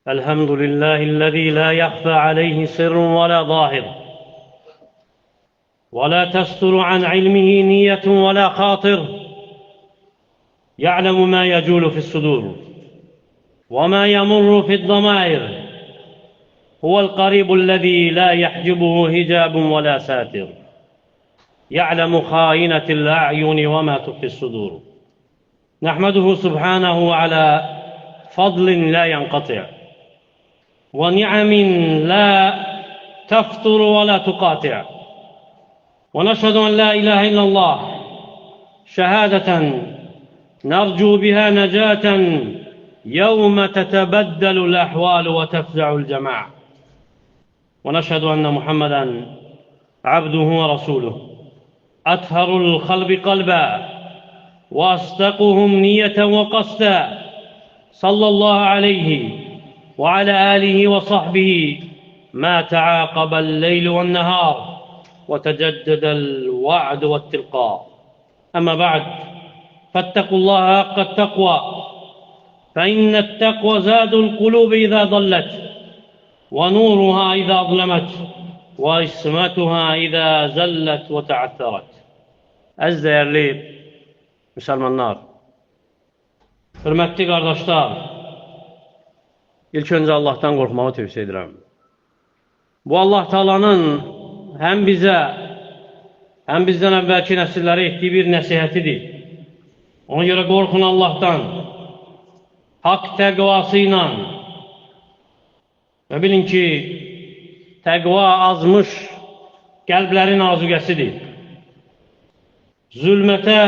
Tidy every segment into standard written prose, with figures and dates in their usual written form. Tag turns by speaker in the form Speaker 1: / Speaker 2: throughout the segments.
Speaker 1: الحمد لله الذي لا يخفى عليه سر ولا ظاهر، ولا تستر عن علمه نية ولا خاطر، يعلم ما يجول في الصدور وما يمر في الضمائر. هو القريب الذي لا يحجبه حجاب ولا ساتر، يعلم خائنة الأعين وما تخفي الصدور. نحمده سبحانه على فضل لا ينقطع، ونعم لا تفتر ولا تقاطع، ونشهد أن لا إله إلا الله شهادة نرجو بها نجاة يوم تتبدل الأحوال وتفزع الجماع، ونشهد أن محمدًا عبده ورسوله أطهر الخلق قلبا وأصدقهم نية وقصدا، صلى الله عليه وعلى آله وصحبه ما تعاقب الليل والنهار وتجدد الوعد والتلقاء. أما بعد، فاتقوا الله حق التقوى، فإن التقوى زاد القلوب إذا ضلت، ونورها إذا أظلمت، وإسمتها إذا زلت وتعثرت. Əziz değerli Müslümanlar, hürmetli kardeşler, ilk önce Allah'tan korkmağı tövsiye ederim. Bu Allah Teala'nın hem bize hem bizden evvelki nesillere ettiği bir nesihatidir. Ona göre korkun Allah'tan, hak tekvasıyla, ve bilin ki tekva azmış kalplerin azugesidir. Zulmete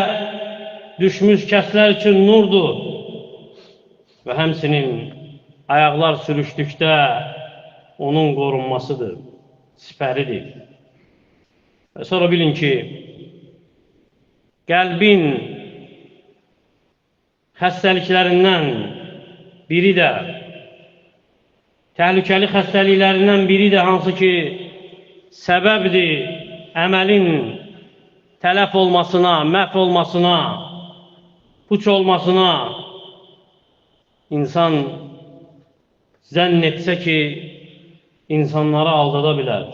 Speaker 1: düşmüş kəslər için nurdur ve hemsinin ayaklar sürüştükdə onun korunmasıdır, sipəridir. Ve sonra bilin ki kalbin xəstəliklərindən biri de, təhlükəli xəstəliklərindən biri de hansı ki səbəbdir əməlin tələf olmasına, məhv olmasına, puç olmasına. İnsan zənn etsə ki insanları aldada bilər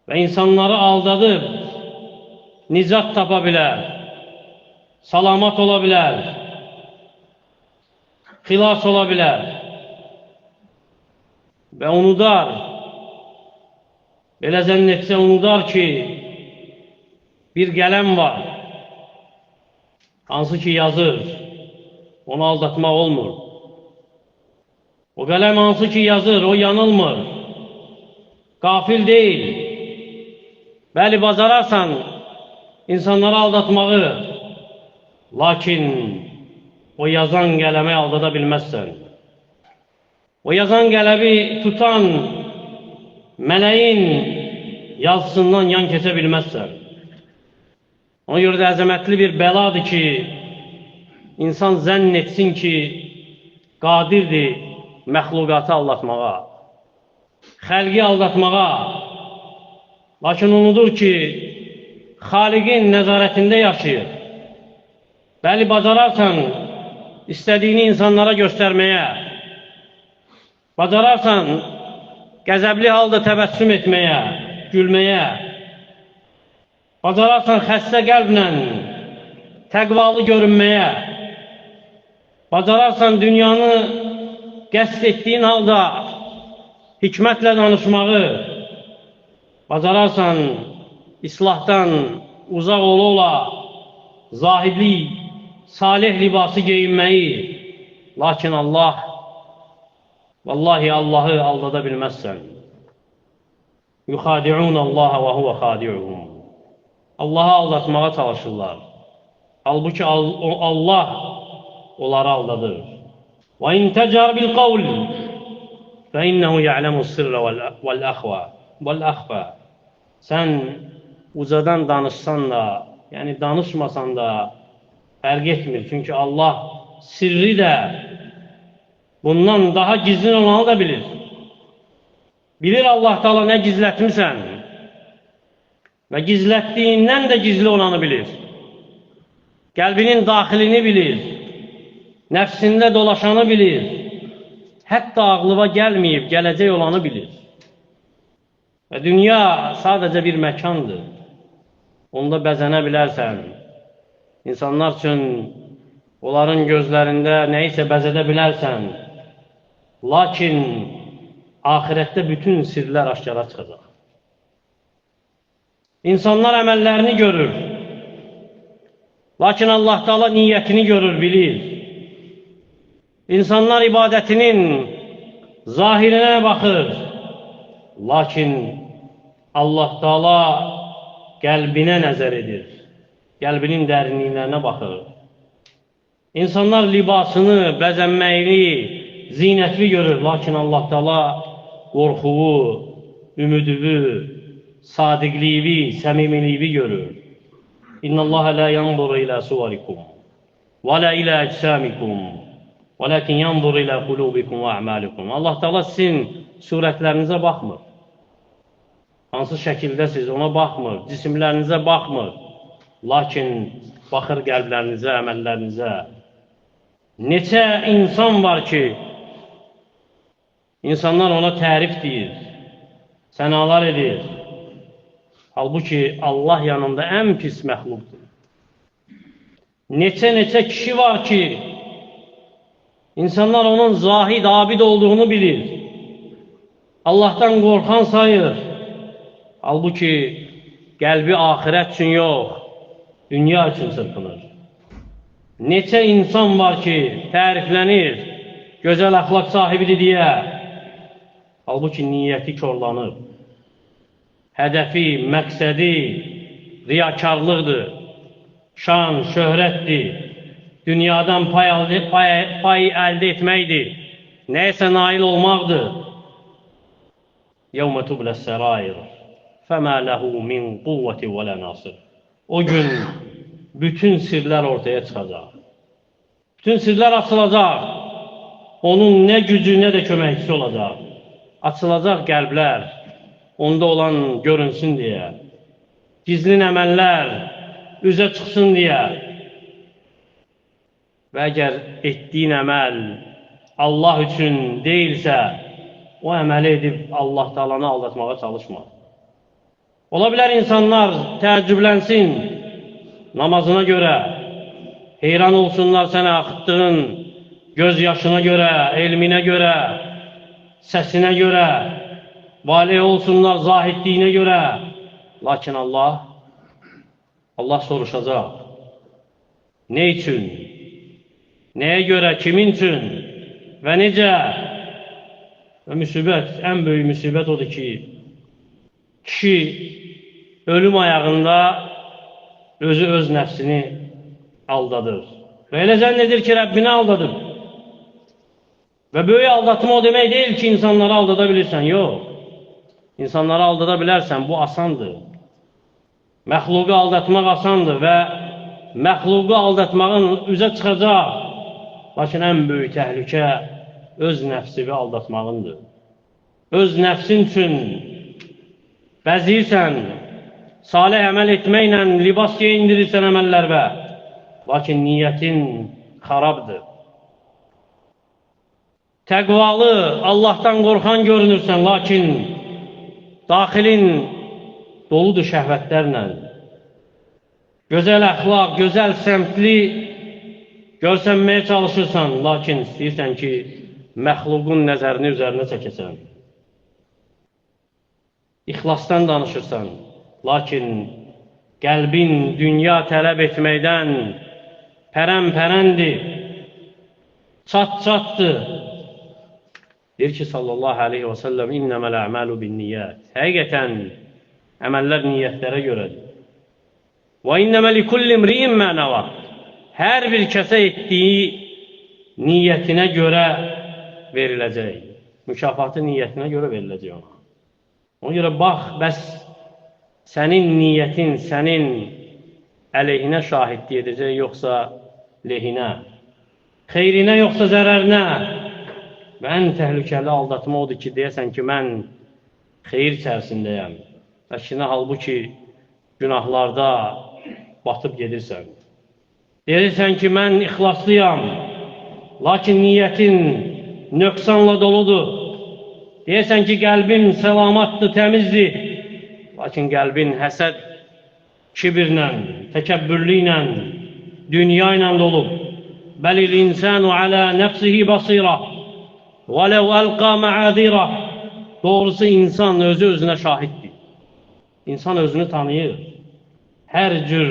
Speaker 1: və insanları aldadıb nicat tapa bilər, salamat ola bilər, xilas ola bilər və unudar, belə zənn etsə unudar ki bir qələm var, hansı ki yazır, onu aldatmaq olmur. O qələm hansı ki yazır, o yanılmır, qafil deyil. Bəli, bacararsan insanları aldatmağı, lakin o yazan qələmi aldada bilməzsən. O yazan qələmi tutan mələyin yazısından yan keçə bilməzsən. Ona görə də əzəmətli bir bəladır ki, insan zənn etsin ki, qadirdir məxluqatı aldatmağa, xəlqi aldatmağa, lakin unudur ki, Xaliqin nəzarətində yaşayır. Bəli, bacararsan istədiyini insanlara göstərməyə, bacararsan qəzəbli halda təbəssüm etməyə, gülməyə, bacararsan xəstə qəlblə təqvalı görünməyə, bacararsan dünyanı qəsd etdiyin halda hikmətlə danışmağı, bacararsan islahdan uzaq ola zahidlik, salih libası geyinməyi, lakin Allah, vallahi Allahı aldada bilməzsən. Yuxadi'un Allaha və huvə xadi'uhum. Allah'ı aldatmağa çalışırlar. Halbuki Allah onları aldadır. وَاِنْ تَجَرْ بِالْقَوْلِ فَاِنَّهُ يَعْلَمُ السِّرَّ وَالْأَخْفَى. Sen ucadan danışsan da, yani danışmasan da fərq etmir. Çünkü Allah sirri de bundan daha gizli olanı da bilir. Bilir Allah Teala ne gizletmişsen ve gizlettiğinden de gizli olanı bilir. Kalbinin dahilini bilir. Nəfsində dolaşanı bilir. hətta ağlıma gəlməyib, gələcək olanı bilir. Və dünya sadəcə bir məkandır. Onda bəzənə bilərsən. İnsanlar üçün onların gözlərində nəyisə bəzədə bilərsən. Lakin ahirətdə bütün sirlər aşkara çıxacaq. İnsanlar əməllərini görür. Lakin Allah Teala niyyətini görür, bilir. İnsanlar ibadətinin zahirinə baxır. Lakin Allah Teala qəlbinə nəzər edir. Qəlbinin dərinliklərinə baxır. İnsanlar libasını, bəzənməyini, zinətli görür. Lakin Allah Teala qorxuvu, ümidini, sadiqliyi, səmimiliyi görür. İnnallaha la yanzuru ila suvarikum və la ila əcsamikum velakin yanzuru ila qulubikum və a'malikum. Allah Teala sizin surətlərinizə baxmır. Hansı şəkildəsiz ona baxmır, cisimlərinizə baxmır. Lakin baxır qəlblərinizə, əməllərinizə. Neçə insan var ki, insanlar ona tərif deyir, sənalar edir. Halbuki Allah yanında ən pis məxluqdur. Neçə kişi var ki, insanlar onun zahid, abid olduğunu bilir. Allah'tan qorxan sayır. Halbuki qəlbi axirət üçün yox, dünya üçün sırpınır. Neçə insan var ki, təriflənir, gözəl əxlaq sahibidir deyə. Halbuki niyyəti korlanır. Hədəfi, məqsədi riyakarlıqdır, şan, şöhrətdir, dünyadan pay əldə etməkdir, nəyəsə nail olmaqdır. يَوْمَ تُبْلَ السَّرَائِرُ فَمَا لَهُ مِنْ قُوَّةٍ وَلَا نَاصِرٍ. O gün bütün sirlər ortaya çıxacaq. Bütün sirlər açılacaq. Onun nə gücü, nə də köməkçisi olacaq. Açılacaq qəlblər, onda olan görünsün deyə. Gizlin əməllər üzə çıxsın deyə. Və əgər etdiyin əməl Allah üçün deyilsə, o əməli edib Allah Taala'nı aldatmağa çalışma. Ola bilər insanlar təəccüblənsin namazına görə, heyran olsunlar sənə axıtdığın göz yaşına görə, elminə görə, səsinə görə, valih olsunlar zahidliyinə görə. Lakin Allah soruşacaq. Ne üçün? Nəyə görə? Kimin üçün? Və necə? Və müsibət, ən böyük müsibət odur ki, kişi ölüm ayağında özü öz nəfsini aldadır. Və elə zənn edir ki, Rəbbini aldadır. Və böyük aldatma o demək deyil ki, insanları aldada bilirsən. Yox. İnsanları aldada bilərsən, bu asandır. Məxluqu aldatmaq asandır və məxluqu aldatmağın üzə çıxacaq. Lakin ən böyük təhlükə öz nəfsini aldatmağındır. Öz nəfsin üçün bəziyirsən, salih əməl etməklə libas geyindirirsən əməllərə. Lakin niyyətin xarabdır. Təqvalı, Allah'tan qorxan görünürsən, lakin daxilin doludur şəhvətlərlə. Gözəl əxlaq, gözəl səmtli görsənməyə çalışırsan, lakin istəyirsən ki, məxluqun nəzərini üzərinə çəkəsən. İxlasdan danışırsan, lakin qəlbin dünya tələb etməkdən pərən-pərəndir, çat-çatdır. Deyir ki, sallallahu aleyhi və səlləm, İnnəməl əməlu bin niyyət. Həqiqətən, əməllər niyyətlərə görədir. Və innəməl likulli imri'in mə nəvə. Hər bir kəsə etdiyi niyyətinə görə veriləcək. Mükafatı niyyətinə görə veriləcək ona. Ona görə bax, bəs sənin niyyətin sənin əleyhinə şahidlik edəcək, yoxsa lehinə, xeyrinə, yoxsa zərərinə. Və ən təhlükəli aldatma odur ki, deyəsən ki, mən xeyir içərisindəyəm. Əkinə, halbuki günahlarda batıb gedirsən. Deyirsən ki, mən ixlaslıyam, lakin nöqsanla doludur. Deyəsən ki, qəlbin səlamatdır, təmizdir. Lakin qəlbin həsəd, kibirlə, təkəbbürlüklə, dünya ilə dolub. Bəlil insanu alə nəfsihi basira və ləv əlqa məəzira. Doğrusu insan özü özünə şahiddir. İnsan özünü tanıyır. Hər cür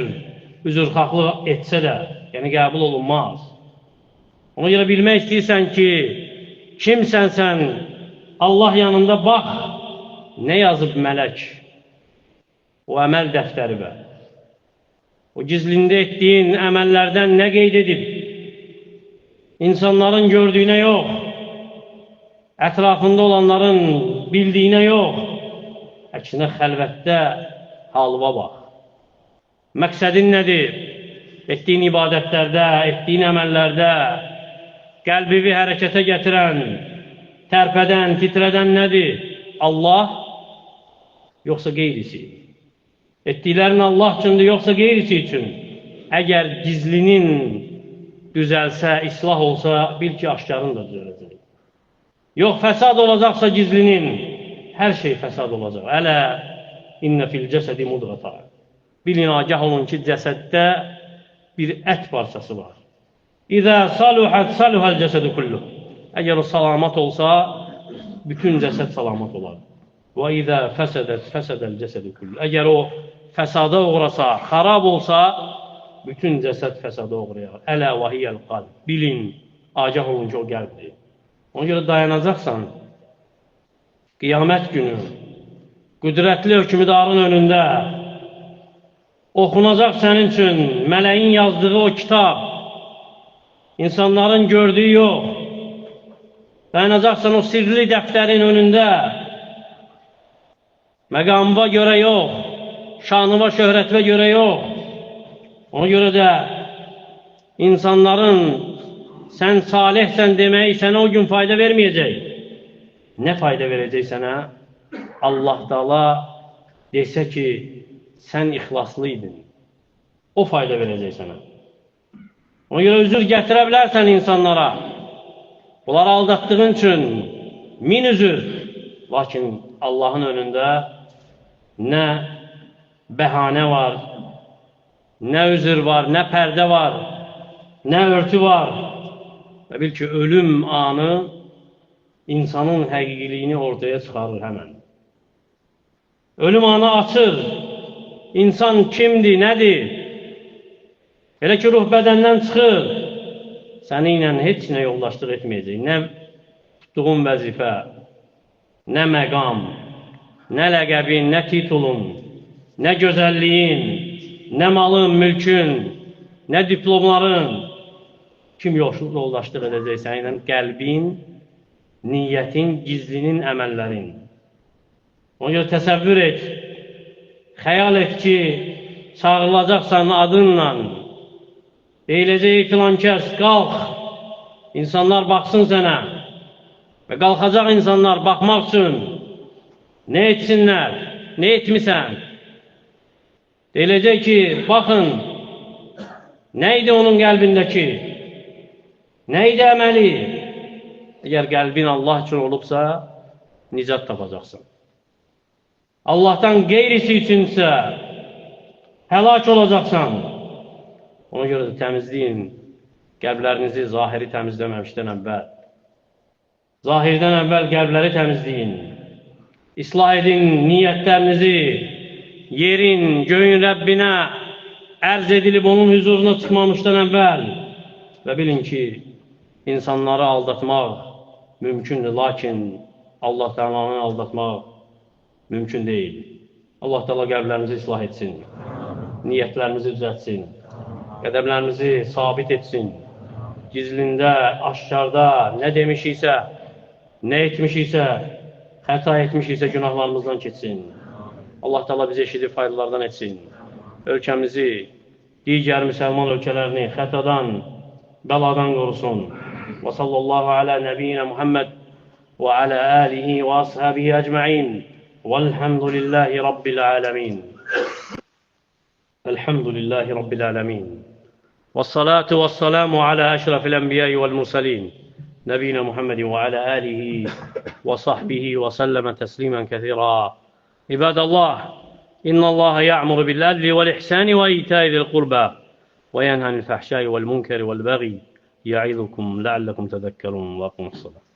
Speaker 1: üzrxahlıq etsə də, yəni qəbul olunmaz. Ona görə bilmək istəyirsən ki, kimsən sən, Allah yanında bax, nə yazıb mələk? O əməl dəftəri və o gizlində etdiyin əməllərdən nə qeyd edib? İnsanların gördüyünə yox, ətrafında olanların bildiyinə yox, əksinə xəlvətdə halıva bax. Məqsədin nədir? Etdiyin ibadətlərdə, etdiyin əməllərdə qəlbivi hərəkətə gətirən, tərpədən, titrədən nədir? Allah, yoxsa qeyrisi? Etdiklərin Allah üçündür, yoxsa qeyrisi üçün? Əgər gizlinin düzəlsə, islah olsa, bil ki, aşkarın da düzələcək. Yox, fəsad olacaqsa gizlinin, hər şey fəsad olacaq. Ələ innə fil cəsədi mudğata. Bilin, agah olun ki, cəsəddə bir ət parçası var. İzə saluhət saluhəl cəsədi kulluh. Əgər o salamat olsa, bütün cəsəd salamat olar. Və izə fəsədət fəsədəl cəsədi kulluh. Əgər o fəsada uğrasa, xarab olsa, bütün cəsəd fəsada uğrayar. Ələ və hiyəl qalb. Bilin, agah olun ki, o qəlbdir. Ona görə dayanacaqsan, qiyamət günü, qüdrətli hökmdarın önündə oxunacaq sənin üçün mələyin yazdığı o kitab, insanların gördüyü yox, dayanacaqsan o sirli dəftərin önündə, məqamıva görə yox, şanıva, şöhrətvə görə yox. Ona görə də insanların sən salihsən deməyi sənə o gün fayda verməyəcək. Nə fayda verəcək sənə? Allah Taala desə ki, sən ixlaslı idin. O fayda verəcək sənə. Ona görə üzür gətirə bilərsən insanlara. Bunları aldatdığın üçün min üzür. Lakin Allahın önündə nə bəhanə var, nə üzür var, nə pərdə var, nə örtü var. Və bil ki, ölüm anı insanın həqiqiliyini ortaya çıxarır həmən. Ölüm anı açır. İnsan kimdir, nədir? Elə ki, ruh bədəndən çıxır. Səni ilə heç nə yoldaşlıq etməyəcək. Nə tutduğun vəzifə, nə məqam, nə ləqəbin, nə titulun, nə gözəlliyin, nə malın, mülkün, nə diplomların. Kim yoldaşlıq edəcək səninlə? Qəlbin, niyyətin, gizlinin, əməllərin. Ona görə təsəvvür et, xəyal et ki, çağrılacaqsan adınla, deyiləcək filan kəs, qalx, insanlar baxsın sənə və qalxacaq insanlar baxmaq üçün nə etsinlər, nə etmisən? Deyiləcək ki, baxın, nə idi onun qəlbindəki? Nə idi əməli? Əgər qəlbin Allah üçün olubsa, nicat tapacaqsın. Allahdan qeyrisi üçünsə, həlak olacaqsan. Ona görə də təmizləyin qəlblərinizi zahiri təmizləməmişdən əvvəl. Zahirdən əvvəl qəlbləri təmizləyin. İslah edin niyyətlərinizi, yerin, göyün Rəbbinə ərz edilib onun huzuruna çıxmamışdan əvvəl. Və bilin ki, insanları aldatmaq mümkündür, lakin Allah Teala'nı aldatmaq mümkün deyil. Allah Teala qəlblərimizi islah etsin, niyyətlərimizi düzəltsin, qədəmlərimizi sabit etsin, gizlində, aşkarda nə demişiksə, nə etmişiksə, xəta etmişiksə günahlarımızdan keçsin. Allah Teala bizi eşidib faydalardan etsin. Ölkəmizi, digər müsəlman ölkələrini xətadan, bəladan qorusun. Və sallallahu alə nəbiyyina Muhammed və alə alihi və ashabihi əcməin. Vəlhamdülillahi Rabbil aləmin. Elhamdülillahi Rabbil aləmin. Və salatu və salamu alə əşrafil ənbiyayı vəl mursəlin. نبينا محمد وعلى آله وصحبه وسلم تسليما كثيرا. عباد الله، إن الله يأمر بالعدل والإحسان وإيتاء ذي القربى وينهى عن الفحشاء والمنكر والبغي يعظكم لعلكم تذكرون. وأقيموا الصلاة.